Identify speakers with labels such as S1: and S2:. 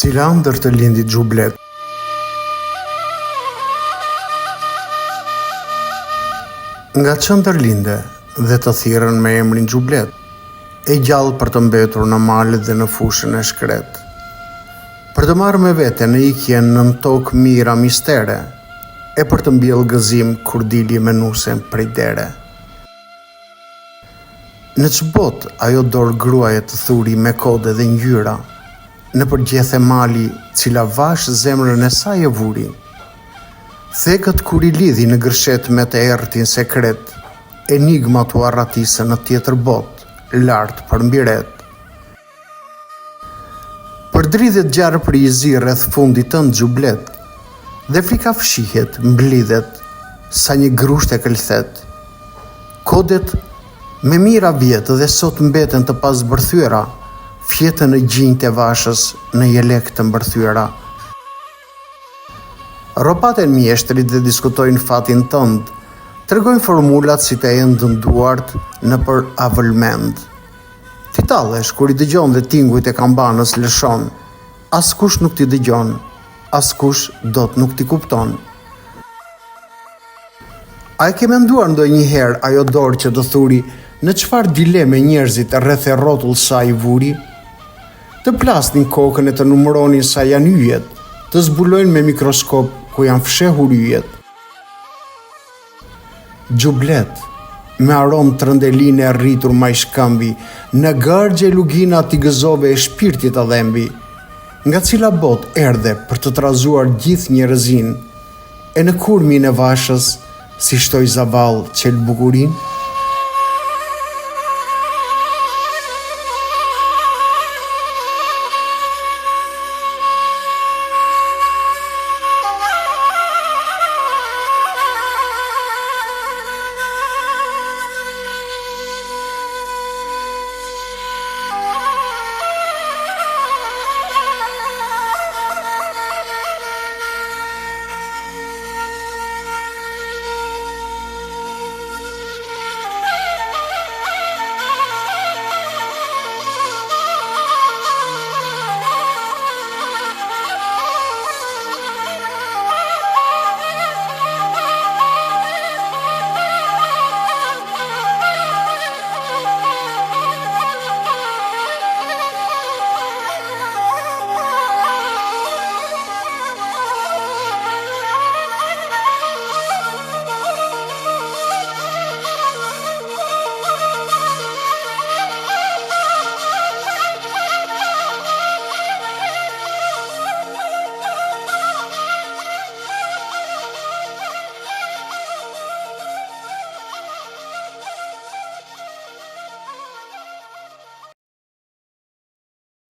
S1: Cila ndër të lindit Xhublet. Nga qëndër linde dhe të thirrën me emrin Xhublet, e gjallë për të mbetur në malet dhe në fushën e shkret, për të marrë me vete në ikjen në tokë mira mistere, e për të mbjellë gëzim kur dili me nusen prej dere. Në çbot ajo dorë gruaje të thuri me kode dhe ngjyra, në përgjethe mali cila vash zemrën e saj e vuri. Thekët kur i lidhi në gërshet me të errtin sekret, enigma tu arratise në tjetër bot, lartë për mbiret. Përdridhet gjarë për i zi rreth fundit tënd Xhublet, dhe frika fshihet, mblidhet, sa një grusht e këlthet. Kodet me mira vjetë dhe sot mbeten të pasbërthyera, fjetën në gjinjë të vashës në jelek të mbërthyera. Ropaten mjeshtrit dhe diskutojnë fatin tënd, tregojnë formulat si të endën duart në për avëlmend. Ti tallesh kur i dëgjon dhe tingujt e kambanës lëshon, askush nuk ti dëgjon, askush dot nuk ti kupton. A e ke menduar ndonjëherë ajo dorë që të thuri në çfarë dileme njerëzit rreth e rrotull sa i vuri? Të plasnin kokën e të numëronin sa janë yjet, të zbulojnë me mikroskop ku janë fshehur yjet. Xhublet, me aromë trëndeline e rritur maj shkambi, në gargje lugina t'i gëzove e shpirtit adhembi, nga cila bot erdhe për të trazuar gjithë njerëzin, e në kurmin e vashës si shtoj zavall qel bukurin.